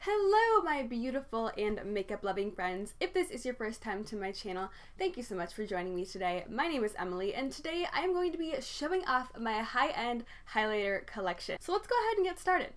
Hello my beautiful and makeup loving friends. If this is your first time to my channel, thank you so much for joining me today. My name is Emily and today I am going to be showing off my high-end highlighter collection. So let's go ahead and get started.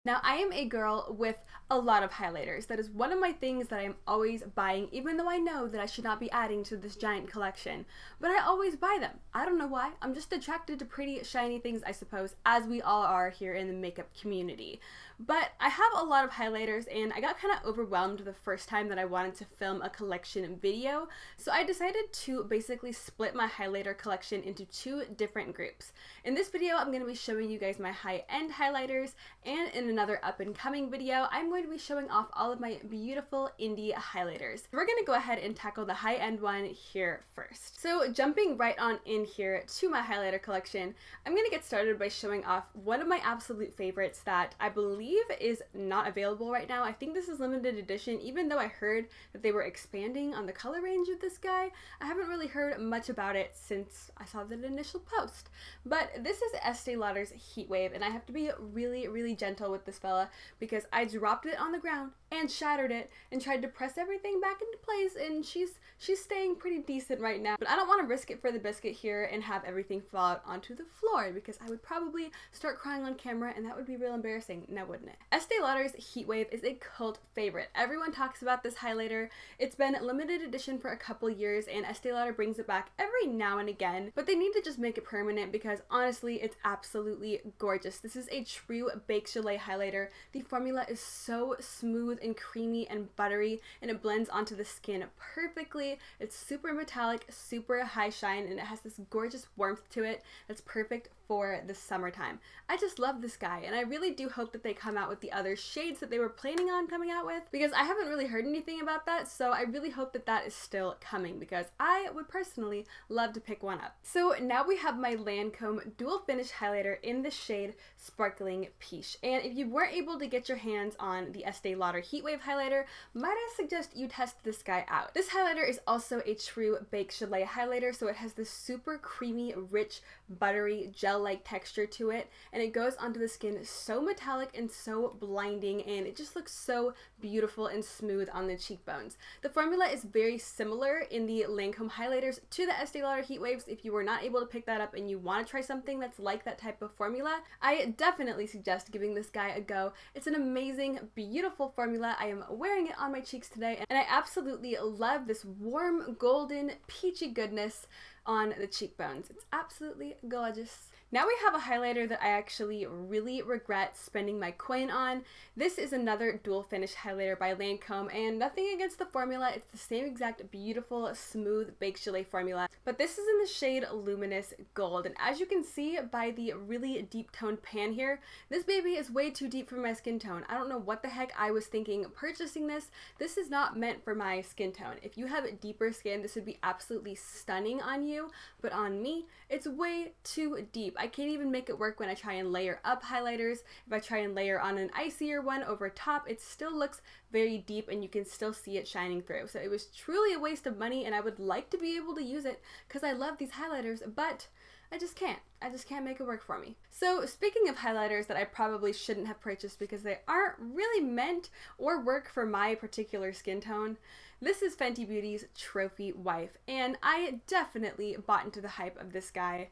Now, I am a girl with a lot of highlighters. That is one of my things that I'm always buying, even though I know that I should not be adding to this giant collection. But I always buy them. I don't know why. I'm just attracted to pretty, shiny things, I suppose, as we all are here in the makeup community. But I have a lot of highlighters, and I got kind of overwhelmed the first time that I wanted to film a collection video. So I decided to basically split my highlighter collection into two different groups. In this video, I'm going to be showing you guys my high-end highlighters, and in another up-and-coming video, I'm going to be showing off all of my beautiful indie highlighters. We're going to go ahead and tackle the high-end one here first. So jumping right on in here to my highlighter collection, I'm going to get started by showing off one of my absolute favorites that I believe is not available right now. I think this is limited edition, even though I heard that they were expanding on the color range of this guy. I haven't really heard much about it since I saw that initial post. But this is Estee Lauder's Heat Wave, and I have to be really gentle with this fella because I dropped it on the ground and shattered it and tried to press everything back into place, and she's staying pretty decent right now. But I don't want to risk it for the biscuit here and have everything fall out onto the floor because I would probably start crying on camera, and that would be real embarrassing, now wouldn't it? Estee Lauder's Heat Wave is a cult favorite. Everyone talks about this highlighter. It's been limited edition for a couple years, and Estee Lauder brings it back every now and again, but they need to just make it permanent because honestly, it's absolutely gorgeous. This is a true Baked Gelée highlighter. The formula is so smooth and creamy and buttery, and it blends onto the skin perfectly. It's super metallic, super high shine, and it has this gorgeous warmth to it that's perfect for the summertime. I just love this guy, and I really do hope that they come out with the other shades that they were planning on coming out with, because I haven't really heard anything about that, so I really hope that that is still coming because I would personally love to pick one up. So now we have my Lancome Dual Finish Highlighter in the shade Sparkling Peach, and if you weren't able to get your hands on the Estee Lauder Heat Wave highlighter, might I suggest you test this guy out. This highlighter is also a true Baked Gelée highlighter, so it has this super creamy, rich, buttery, gel-like texture to it, and it goes onto the skin so metallic and so blinding, and it just looks so beautiful and smooth on the cheekbones. The formula is very similar in the Lancome highlighters to the Estee Lauder Heat Waves. If you were not able to pick that up and you want to try something that's like that type of formula, I definitely suggest giving this guy a go. It's an amazing, beautiful formula. I am wearing it on my cheeks today, and I absolutely love this warm, golden, peachy goodness on the cheekbones. It's absolutely gorgeous. Now we have a highlighter that I actually really regret spending my coin on. This is another dual finish highlighter by Lancome, and nothing against the formula. It's the same exact beautiful, smooth Baked Gelée formula, but this is in the shade Luminous Gold, and as you can see by the really deep toned pan here, this baby is way too deep for my skin tone. I don't know what the heck I was thinking purchasing this. This is not meant for my skin tone. If you have deeper skin, this would be absolutely stunning on you, but on me, it's way too deep. I can't even make it work when I try and layer up highlighters. If I try and layer on an icier one over top, it still looks very deep and you can still see it shining through. So it was truly a waste of money, and I would like to be able to use it because I love these highlighters, but I just can't. I just can't make it work for me. So speaking of highlighters that I probably shouldn't have purchased because they aren't really meant or work for my particular skin tone, this is Fenty Beauty's Trophy Wife, and I definitely bought into the hype of this guy.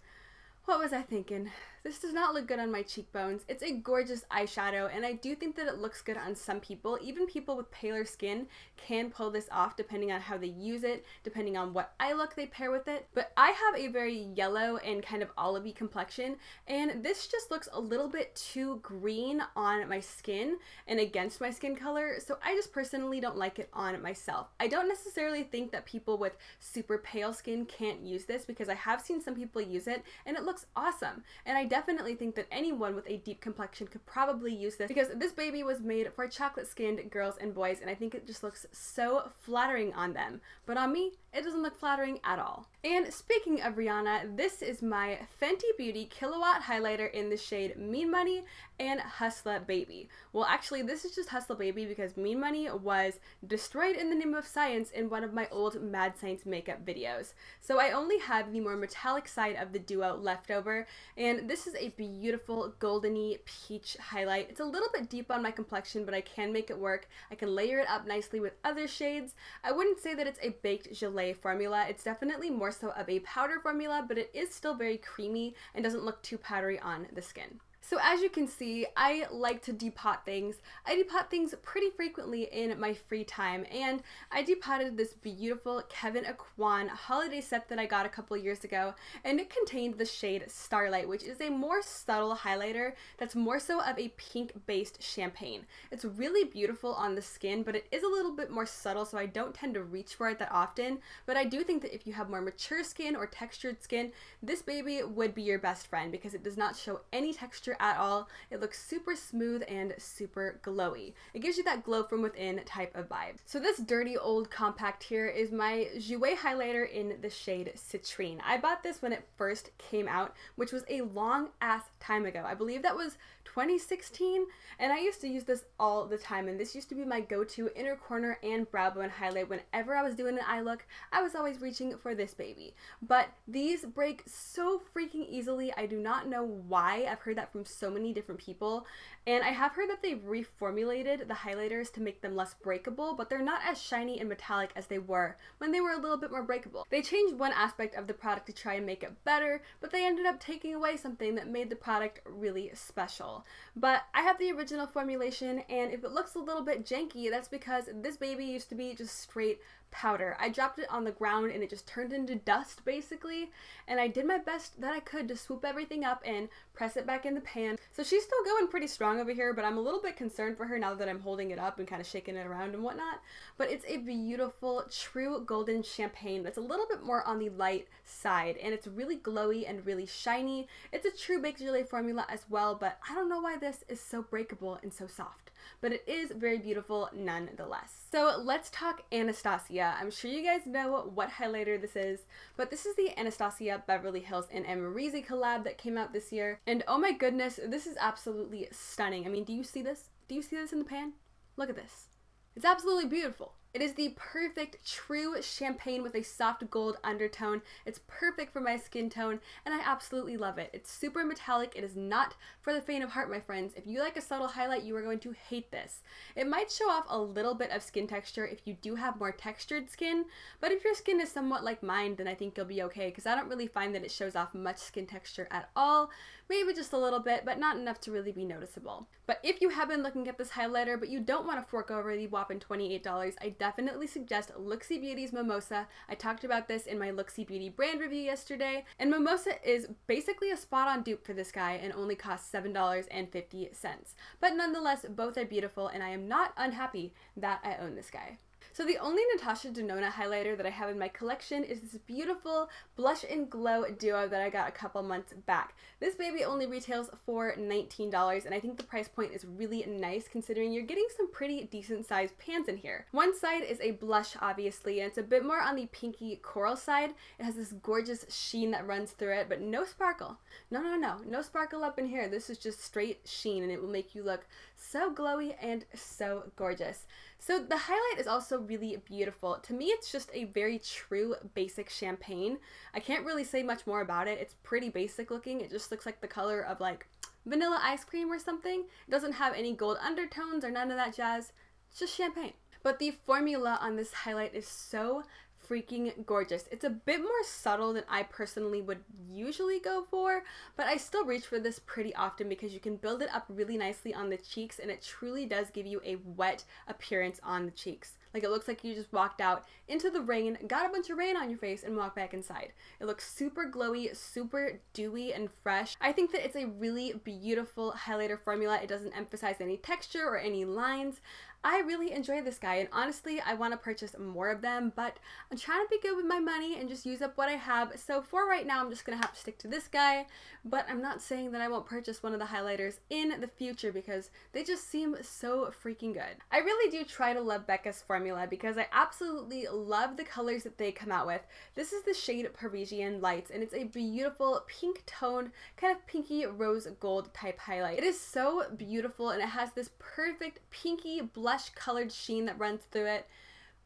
What was I thinking? This does not look good on my cheekbones. It's a gorgeous eyeshadow, and I do think that it looks good on some people. Even people with paler skin can pull this off depending on how they use it, depending on what eye look they pair with it. But I have a very yellow and kind of olivey complexion, and this just looks a little bit too green on my skin and against my skin color, so I just personally don't like it on myself. I don't necessarily think that people with super pale skin can't use this because I have seen some people use it, and it looks awesome. And I definitely think that anyone with a deep complexion could probably use this because this baby was made for chocolate skinned girls and boys, and I think it just looks so flattering on them. But on me, it doesn't look flattering at all. And speaking of Rihanna, this is my Fenty Beauty Kilowatt Highlighter in the shade Mean Money and Hustla Baby. Well, actually, this is just Hustla Baby because Mean Money was destroyed in the name of science in one of my old Mad Science makeup videos. So I only have the more metallic side of the duo left over, and this is a beautiful goldeny peach highlight. It's a little bit deep on my complexion, but I can make it work. I can layer it up nicely with other shades. I wouldn't say that it's a baked gelée formula. It's definitely more so of a powder formula, but it is still very creamy and doesn't look too powdery on the skin. So as you can see, I like to depot things. I depot things pretty frequently in my free time, and I depotted this beautiful Kevyn Aucoin holiday set that I got a couple years ago, and it contained the shade Starlight, which is a more subtle highlighter that's more so of a pink-based champagne. It's really beautiful on the skin, but it is a little bit more subtle, so I don't tend to reach for it that often, but I do think that if you have more mature skin or textured skin, this baby would be your best friend because it does not show any texture at all. It looks super smooth and super glowy. It gives you that glow from within type of vibe. So this dirty old compact here is my Jouer highlighter in the shade Citrine. I bought this when it first came out, which was a long ass time ago. I believe that was 2016, and I used to use this all the time, and this used to be my go-to inner corner and brow bone highlight. Whenever I was doing an eye look, I was always reaching for this baby. But these break so freaking easily. I do not know why. I've heard that from so many different people, and I have heard that they've reformulated the highlighters to make them less breakable, but they're not as shiny and metallic as they were when they were a little bit more breakable. They changed one aspect of the product to try and make it better, but they ended up taking away something that made the product really special. But I have the original formulation, and if it looks a little bit janky, that's because this baby used to be just straight powder. I dropped it on the ground and it just turned into dust basically, and I did my best that I could to swoop everything up and press it back in the pan. So she's still going pretty strong over here, but I'm a little bit concerned for her now that I'm holding it up and kind of shaking it around and whatnot. But it's a beautiful true golden champagne that's a little bit more on the light side, and it's really glowy and really shiny. It's a true baked gelée formula as well, but I don't know why this is so breakable and so soft, but it is very beautiful nonetheless. So let's talk Anastasia. I'm sure you guys know what highlighter this is, but this is the Anastasia Beverly Hills and Amrezy collab that came out this year, and oh my goodness, this is absolutely stunning. I mean, do you see this? Do you see this in the pan? Look at this. It's absolutely beautiful. It is the perfect true champagne with a soft gold undertone. It's perfect for my skin tone, and I absolutely love it. It's super metallic. It is not for the faint of heart, my friends. If you like a subtle highlight, you are going to hate this. It might show off a little bit of skin texture if you do have more textured skin, but if your skin is somewhat like mine, then I think you'll be okay, because I don't really find that it shows off much skin texture at all. Maybe just a little bit, but not enough to really be noticeable. But if you have been looking at this highlighter, but you don't want to fork over the whopping $28, I definitely suggest Looksy Beauty's Mimosa. I talked about this in my Looksy Beauty brand review yesterday, and Mimosa is basically a spot-on dupe for this guy and only costs $7.50. But nonetheless, both are beautiful, and I am not unhappy that I own this guy. So the only Natasha Denona highlighter that I have in my collection is this beautiful Blush and Glow duo that I got a couple months back. This baby only retails for $19, and I think the price point is really nice considering you're getting some pretty decent sized pans in here. One side is a blush, obviously, and it's a bit more on the pinky coral side. It has this gorgeous sheen that runs through it, but no sparkle. No sparkle up in here. This is just straight sheen, and it will make you look so glowy and so gorgeous. So the highlight is also really beautiful. To me, it's just a very true basic champagne. I can't really say much more about it. It's pretty basic looking. It just looks like the color of like vanilla ice cream or something. It doesn't have any gold undertones or none of that jazz. It's just champagne. But the formula on this highlight is so freaking gorgeous. It's a bit more subtle than I personally would usually go for, but I still reach for this pretty often because you can build it up really nicely on the cheeks, and it truly does give you a wet appearance on the cheeks. Like, it looks like you just walked out into the rain, got a bunch of rain on your face, and walked back inside. It looks super glowy, super dewy and fresh. I think that it's a really beautiful highlighter formula. It doesn't emphasize any texture or any lines. I really enjoy this guy, and honestly, I want to purchase more of them, but I'm trying to be good with my money and just use up what I have. So for right now, I'm just going to have to stick to this guy, but I'm not saying that I won't purchase one of the highlighters in the future because they just seem so freaking good. I really do try to love Becca's formula because I absolutely love the colors that they come out with. This is the shade Parisian Lights, and it's a beautiful pink toned, kind of pinky rose gold type highlight. It is so beautiful, and it has this perfect pinky blush colored sheen that runs through it,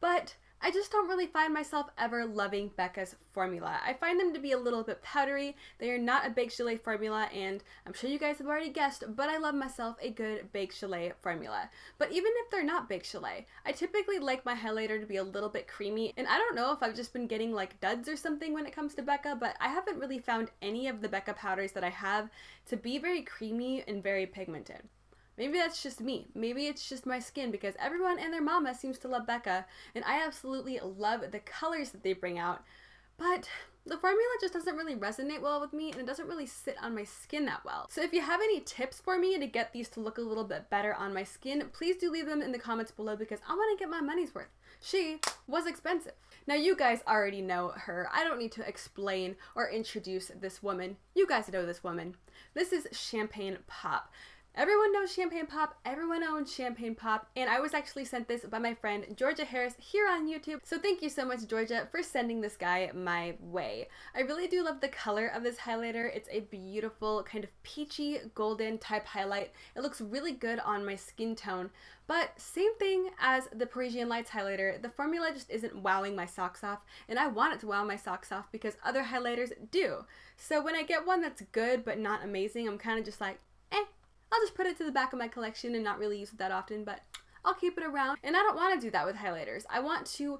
but I just don't really find myself ever loving Becca's formula. I find them to be a little bit powdery. They are not a Baked Chalet formula, and I'm sure you guys have already guessed, but I love myself a good Baked Chalet formula. But even if they're not Baked Chalet, I typically like my highlighter to be a little bit creamy, and I don't know if I've just been getting like duds or something when it comes to Becca, but I haven't really found any of the Becca powders that I have to be very creamy and very pigmented. Maybe that's just me. Maybe it's just my skin because everyone and their mama seems to love Becca, and I absolutely love the colors that they bring out, but the formula just doesn't really resonate well with me, and it doesn't really sit on my skin that well. So if you have any tips for me to get these to look a little bit better on my skin, please do leave them in the comments below because I want to get my money's worth. She was expensive. Now you guys already know her. I don't need to explain or introduce this woman. You guys know this woman. This is Champagne Pop. Everyone knows Champagne Pop, everyone owns Champagne Pop, and I was actually sent this by my friend Georgia Harris here on YouTube, so thank you so much, Georgia, for sending this guy my way. I really do love the color of this highlighter. It's a beautiful kind of peachy golden type highlight. It looks really good on my skin tone, but same thing as the Parisian Lights highlighter, the formula just isn't wowing my socks off, and I want it to wow my socks off because other highlighters do. So when I get one that's good but not amazing, I'm kind of just like, I'll just put it to the back of my collection and not really use it that often, but I'll keep it around. And I don't want to do that with highlighters. I want to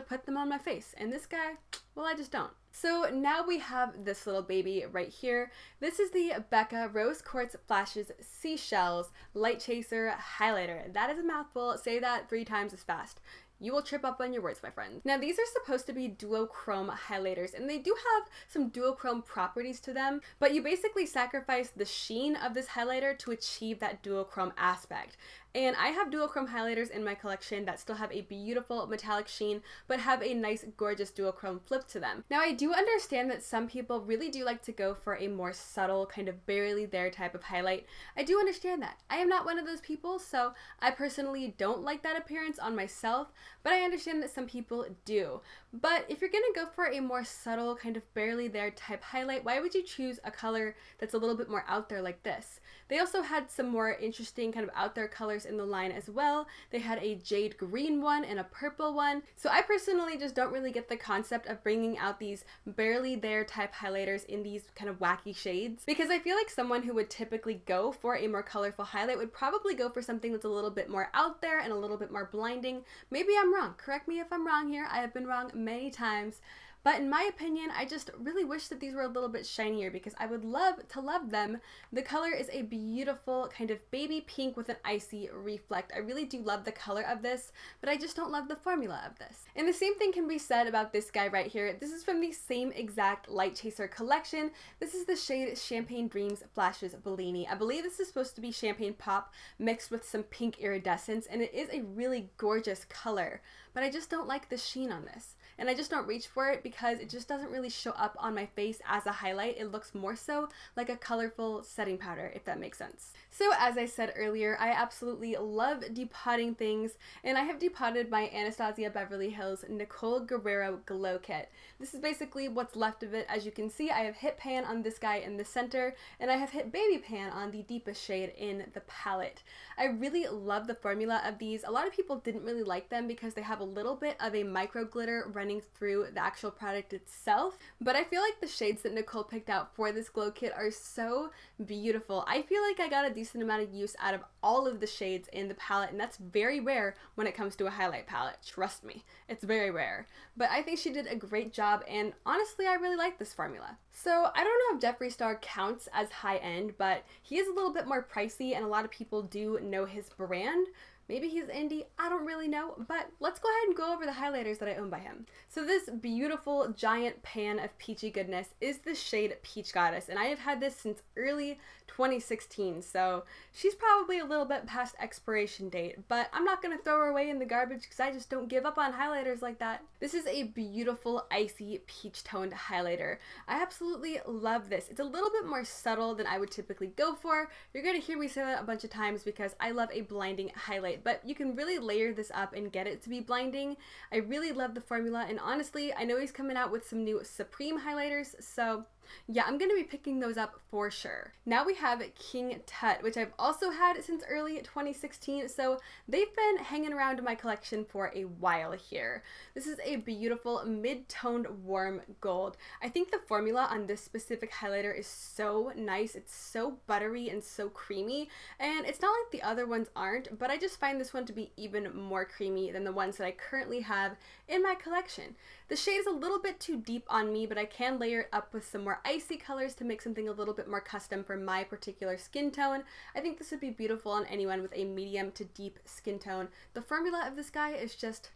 put them on my face. And this guy, well, I just don't. So now we have this little baby right here. This is the Becca Rose Quartz Flashes Seashells Light Chaser Highlighter. That is a mouthful. Say that 3 times as fast. You will trip up on your words, my friend. Now, these are supposed to be duochrome highlighters, and they do have some duochrome properties to them, but you basically sacrifice the sheen of this highlighter to achieve that duochrome aspect. And I have duochrome highlighters in my collection that still have a beautiful metallic sheen, but have a nice, gorgeous duochrome flip to them. Now, I do understand that some people really do like to go for a more subtle, kind of barely there type of highlight. I do understand that. I am not one of those people, so I personally don't like that appearance on myself, but I understand that some people do. But if you're gonna go for a more subtle, kind of barely there type highlight, why would you choose a color that's a little bit more out there like this? They also had some more interesting kind of out there colors in the line as well. They had a jade green one and a purple one. So I personally just don't really get the concept of bringing out these barely there type highlighters in these kind of wacky shades, because I feel like someone who would typically go for a more colorful highlight would probably go for something that's a little bit more out there and a little bit more blinding. Maybe I'm wrong. Correct me if I'm wrong here. I have been wrong many times. But in my opinion, I just really wish that these were a little bit shinier because I would love to love them. The color is a beautiful kind of baby pink with an icy reflect. I really do love the color of this, but I just don't love the formula of this. And the same thing can be said about this guy right here. This is from the same exact Light Chaser collection. This is the shade Champagne Dreams Flashes Bellini. I believe this is supposed to be Champagne Pop mixed with some pink iridescence, and it is a really gorgeous color, but I just don't like the sheen on this. And I just don't reach for it because it just doesn't really show up on my face as a highlight. It looks more so like a colorful setting powder, if that makes sense. So as I said earlier, I absolutely love depotting things, and I have depotted my Anastasia Beverly Hills Nicole Guerrero Glow Kit. This is basically what's left of it. As you can see, I have hit pan on this guy in the center, and I have hit baby pan on the deepest shade in the palette. I really love the formula of these. A lot of people didn't really like them because they have a little bit of a micro glitter running through the actual product itself, but I feel like the shades that Nicole picked out for this glow kit are so beautiful. I feel like I got a decent amount of use out of all of the shades in the palette, and that's very rare when it comes to a highlight palette. Trust me, it's very rare. But I think she did a great job, and honestly, I really like this formula. So I don't know if Jeffree Star counts as high-end, but he is a little bit more pricey, and a lot of people do know his brand. Maybe he's indie, I don't really know, but let's go ahead and go over the highlighters that I own by him. So this beautiful giant pan of peachy goodness is the shade Peach Goddess, and I have had this since early 2016, so she's probably a little bit past expiration date, but I'm not gonna throw her away in the garbage because I just don't give up on highlighters like that. This is a beautiful icy peach toned highlighter. I absolutely love this. It's a little bit more subtle than I would typically go for. You're gonna hear me say that a bunch of times because I love a blinding highlight, but you can really layer this up and get it to be blinding. I really love the formula, and honestly, I know he's coming out with some new Supreme highlighters, so yeah, I'm going to be picking those up for sure. Now we have King Tut, which I've also had since early 2016, so they've been hanging around in my collection for a while here. This is a beautiful mid-toned warm gold. I think the formula on this specific highlighter is so nice. It's so buttery and so creamy, and it's not like the other ones aren't, but I just find this one to be even more creamy than the ones that I currently have in my collection. The shade is a little bit too deep on me, but I can layer it up with some more icy colors to make something a little bit more custom for my particular skin tone. I think this would be beautiful on anyone with a medium to deep skin tone. The formula of this guy is just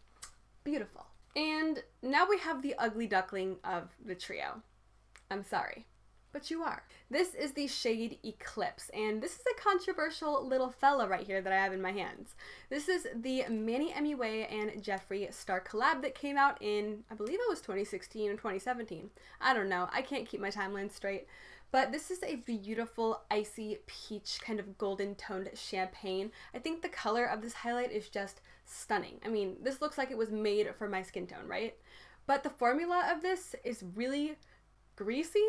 beautiful. And now we have the ugly duckling of the trio. I'm sorry, but you are. This is the shade Eclipse, and this is a controversial little fella right here that I have in my hands. This is the Manny MUA and Jeffree Star collab that came out in, I believe it was 2016 or 2017. I don't know, I can't keep my timeline straight. But this is a beautiful icy peach kind of golden toned champagne. I think the color of this highlight is just stunning. I mean, this looks like it was made for my skin tone, right? But the formula of this is really greasy?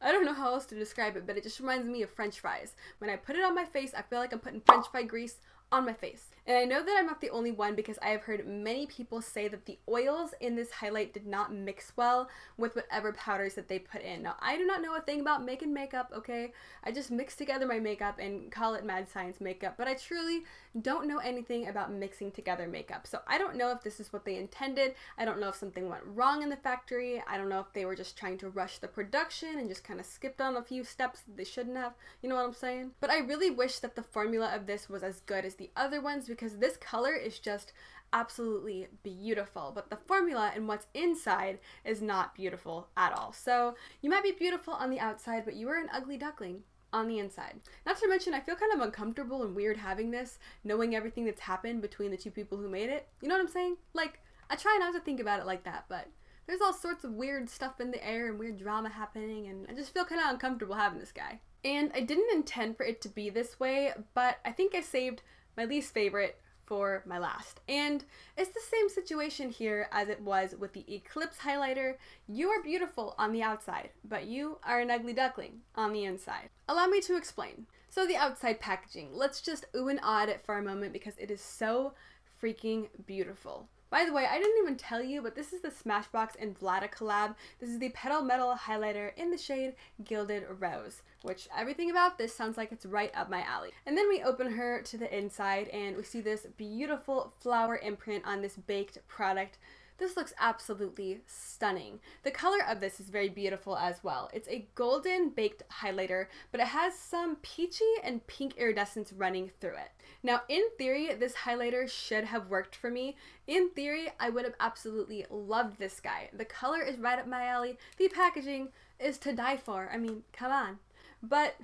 I don't know how else to describe it, but it just reminds me of French fries. When I put it on my face, I feel like I'm putting French fry grease on my face. And I know that I'm not the only one because I have heard many people say that the oils in this highlight did not mix well with whatever powders that they put in. Now, I do not know a thing about making makeup, okay? I just mix together my makeup and call it mad science makeup, but I truly don't know anything about mixing together makeup. So I don't know if this is what they intended. I don't know if something went wrong in the factory. I don't know if they were just trying to rush the production and just kind of skipped on a few steps that they shouldn't have. You know what I'm saying? But I really wish that the formula of this was as good as the other ones because this color is just absolutely beautiful, but the formula and what's inside is not beautiful at all. So you might be beautiful on the outside, but you are an ugly duckling on the inside. Not to mention, I feel kind of uncomfortable and weird having this, knowing everything that's happened between the two people who made it. You know what I'm saying? Like, I try not to think about it like that, but there's all sorts of weird stuff in the air and weird drama happening, and I just feel kind of uncomfortable having this guy. And I didn't intend for it to be this way, but I think I saved my least favorite for my last. And it's the same situation here as it was with the Eclipse highlighter. You are beautiful on the outside, but you are an ugly duckling on the inside. Allow me to explain. So the outside packaging, let's just ooh and ah it for a moment because it is so freaking beautiful. By the way, I didn't even tell you, but this is the Smashbox and Vlada collab. This is the Petal Metal highlighter in the shade Gilded Rose, which everything about this sounds like it's right up my alley. And then we open her to the inside and we see this beautiful flower imprint on this baked product. This looks absolutely stunning. The color of this is very beautiful as well. It's a golden baked highlighter, but it has some peachy and pink iridescence running through it. Now, in theory, this highlighter should have worked for me. In theory, I would have absolutely loved this guy. The color is right up my alley. The packaging is to die for. I mean, come on. But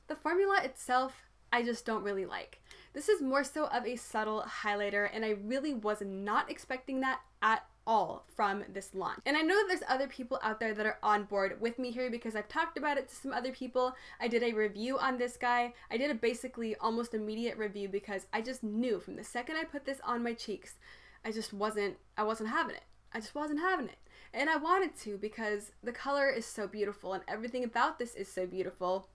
the formula itself, I just don't really like. This is more so of a subtle highlighter, and I really was not expecting that at all from this launch. And I know that there's other people out there that are on board with me here because I've talked about it to some other people. I did a review on this guy. I did a basically almost immediate review because I just knew from the second I put this on my cheeks, I wasn't having it. I just wasn't having it. And I wanted to because the color is so beautiful and everything about this is so beautiful,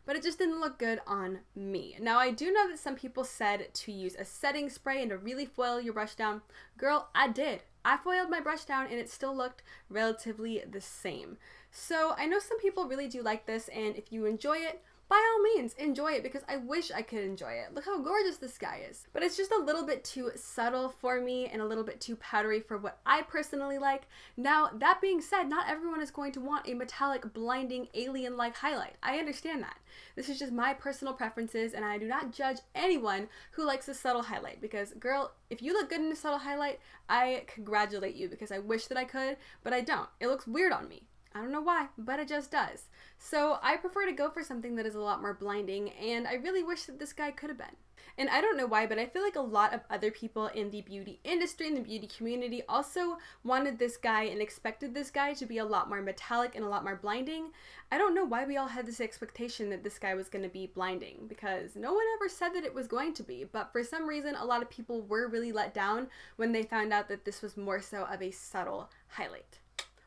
but it just didn't look good on me. Now, I do know that some people said to use a setting spray and to really foil your brush down. Girl, I did. I foiled my brush down and it still looked relatively the same. So I know some people really do like this, and if you enjoy it, by all means, enjoy it, because I wish I could enjoy it. Look how gorgeous this sky is. But it's just a little bit too subtle for me and a little bit too powdery for what I personally like. Now, that being said, not everyone is going to want a metallic, blinding, alien-like highlight. I understand that. This is just my personal preferences, and I do not judge anyone who likes a subtle highlight, because, girl, if you look good in a subtle highlight, I congratulate you, because I wish that I could, but I don't. It looks weird on me. I don't know why, but it just does. So I prefer to go for something that is a lot more blinding, and I really wish that this guy could have been. And I don't know why, but I feel like a lot of other people in the beauty industry, in the beauty community, also wanted this guy and expected this guy to be a lot more metallic and a lot more blinding. I don't know why we all had this expectation that this guy was going to be blinding, because no one ever said that it was going to be, but for some reason a lot of people were really let down when they found out that this was more so of a subtle highlight,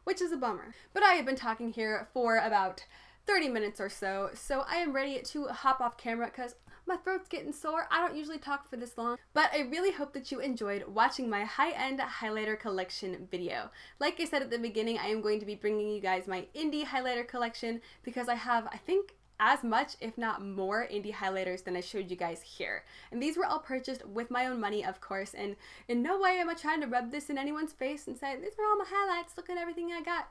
which is a bummer. But I have been talking here for about 30 minutes or so, so I am ready to hop off camera because my throat's getting sore. I don't usually talk for this long, but I really hope that you enjoyed watching my high-end highlighter collection video. Like I said at the beginning, I am going to be bringing you guys my indie highlighter collection because I have, I think, as much, if not more, indie highlighters than I showed you guys here. And these were all purchased with my own money, of course, and in no way am I trying to rub this in anyone's face and say, these are all my highlights, look at everything I got.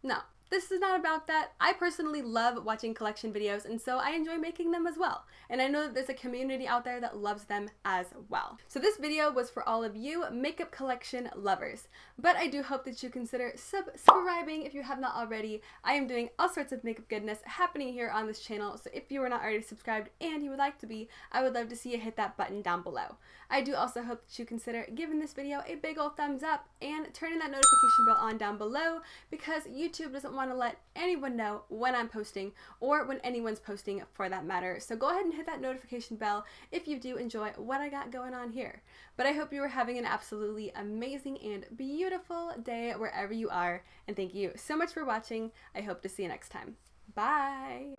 No. This is not about that. I personally love watching collection videos, and so I enjoy making them as well. And I know that there's a community out there that loves them as well. So this video was for all of you makeup collection lovers. But I do hope that you consider subscribing if you have not already. I am doing all sorts of makeup goodness happening here on this channel, so if you are not already subscribed and you would like to be, I would love to see you hit that button down below. I do also hope that you consider giving this video a big old thumbs up and turning that notification bell on down below, because YouTube doesn't want to let anyone know when I'm posting or when anyone's posting for that matter. So go ahead and hit that notification bell if you do enjoy what I got going on here. But I hope you are having an absolutely amazing and beautiful day wherever you are, and thank you so much for watching. I hope to see you next time. Bye!